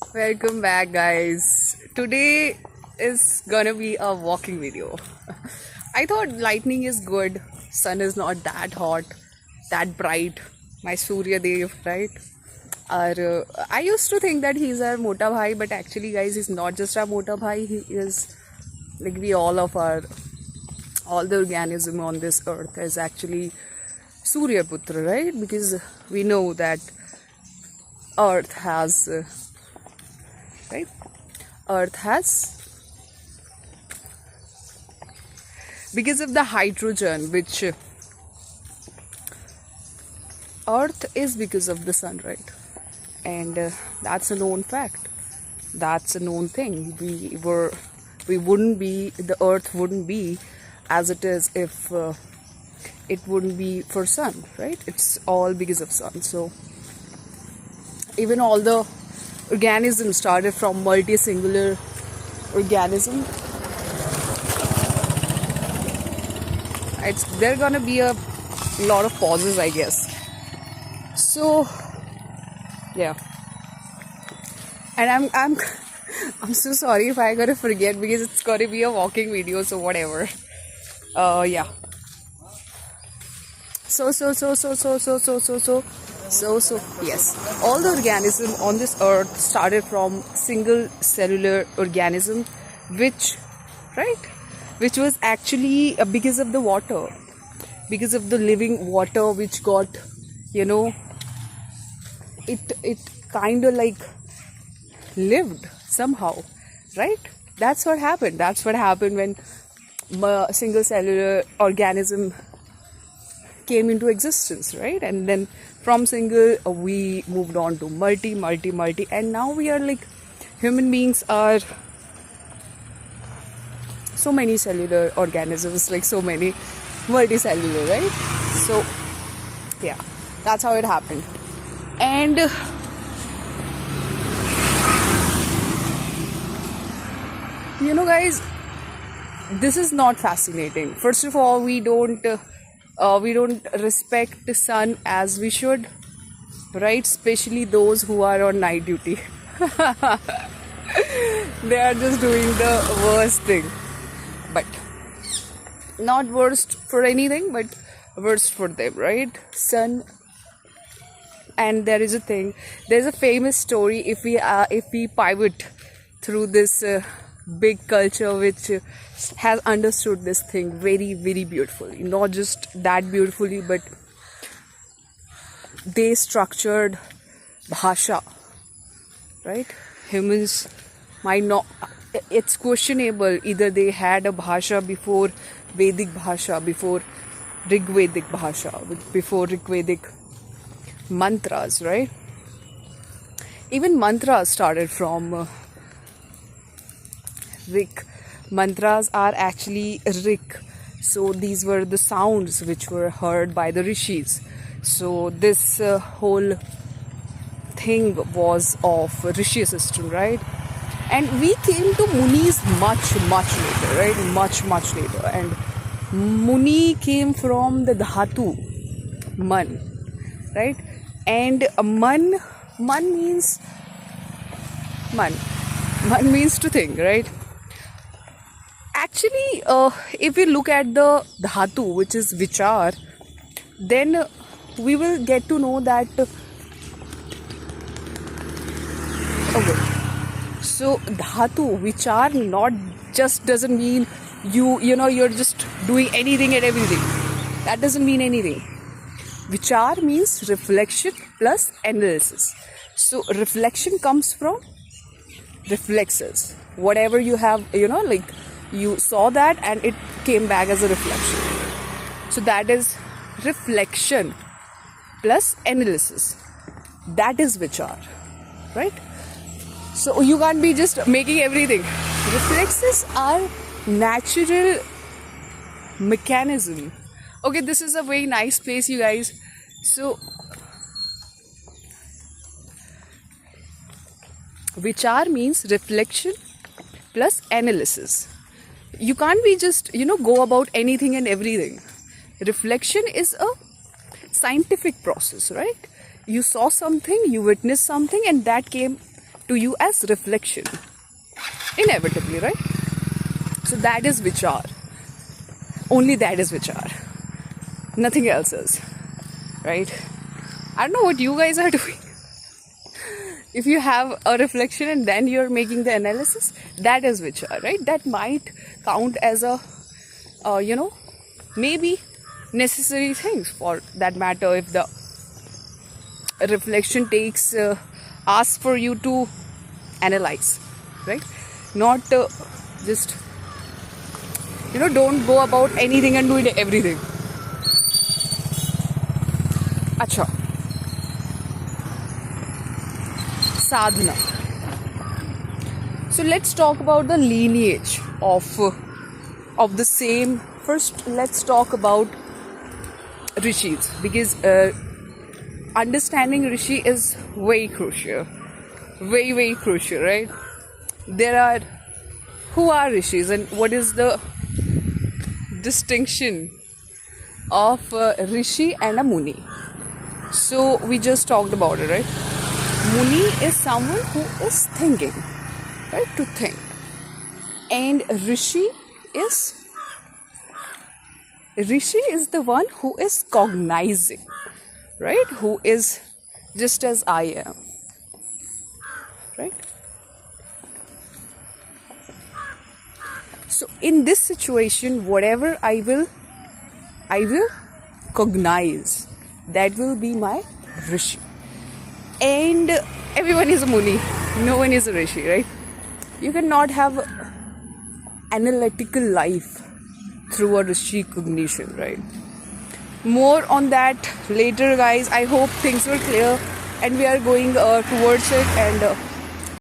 Welcome back, guys. Today is gonna be a walking video. I thought lightning is good, sun is not that hot, that bright. My Surya Dev, right? I used to think that he's our Mota Bhai, but actually, guys, he's not just our Mota Bhai, he is like we all the organism on this earth is actually Surya Putra, right? Because we know that earth has. Right, earth has, because of the hydrogen which earth is because of the sun, right? And that's a known fact, that's a known thing. We wouldn't be, the earth wouldn't be as it is if it wouldn't be for sun, right? It's all because of sun. So even all the organism started from multi-singular organism. There are gonna be a lot of pauses, I guess. So yeah, and I'm so sorry if I gotta forget because it's gonna be a walking video. So whatever. Yeah. So yes, all the organism on this earth started from single cellular organism, which, right, which was actually because of the water, because of the living water which got, it kind of like lived somehow, right? That's what happened when single cellular organism came into existence, right? And then from single we moved on to multi, and now we are like, human beings are so many cellular organisms, like so many multicellular, right? So yeah, that's how it happened. And guys, this is not fascinating. First of all, we don't respect the sun as we should, right? Especially those who are on night duty. They are just doing the worst thing, but not worst for anything, but worst for them, right? Sun. And there's a famous story, if we pivot through this big culture which has understood this thing very, very beautifully. Not just that beautifully, but they structured bhasha, right? Humans might not, it's questionable, either they had a bhasha before Vedic bhasha, before Rigvedic bhasha, before Rigvedic mantras, right? Even mantras started from Rik. Mantras are actually Rik. So these were the sounds which were heard by the rishis. So this whole thing was of rishi system, right? And we came to Munis much later, right? Much later. And Muni came from the dhatu, man, right? And man means man means to think, right? Actually, if we look at the dhatu, which is vichar, then we will get to know that. Okay, so dhatu, vichar, not just doesn't mean you're just doing anything and everything. That doesn't mean anything. Vichar means reflection plus analysis. So reflection comes from reflexes. Whatever you have, like you saw that and it came back as a reflection. So that is reflection plus analysis. That is vichar, right? So you can't be just making everything. Reflexes are natural mechanism. Okay, this is a very nice place, you guys. So vichar means reflection plus analysis. You can't be just, go about anything and everything. Reflection is a scientific process, right? You saw something, you witnessed something, and that came to you as reflection, inevitably, right? So that is vichar. Only that is vichar. Nothing else is, right? I don't know what you guys are doing. If you have a reflection and then you're making the analysis, that is vichar, right? That might count as a, maybe necessary things for that matter. If the reflection asks for you to analyze, right? Not just, don't go about anything and do everything. Acha. Sadhana. So let's talk about the lineage of the same. First, let's talk about rishis, because understanding rishi is very crucial, very crucial, right? Who are rishis and what is the distinction of rishi and a muni? So we just talked about it, right? Muni is someone who is thinking, right? To think. And Rishi is the one who is cognizing, right? Who is just as I am, right? So in this situation, whatever I will cognize, that will be my Rishi. And everyone is a Muni. No one is a Rishi, right? You cannot have analytical life through a Rishi cognition, right? More on that later, guys. I hope things were clear and we are going towards it. And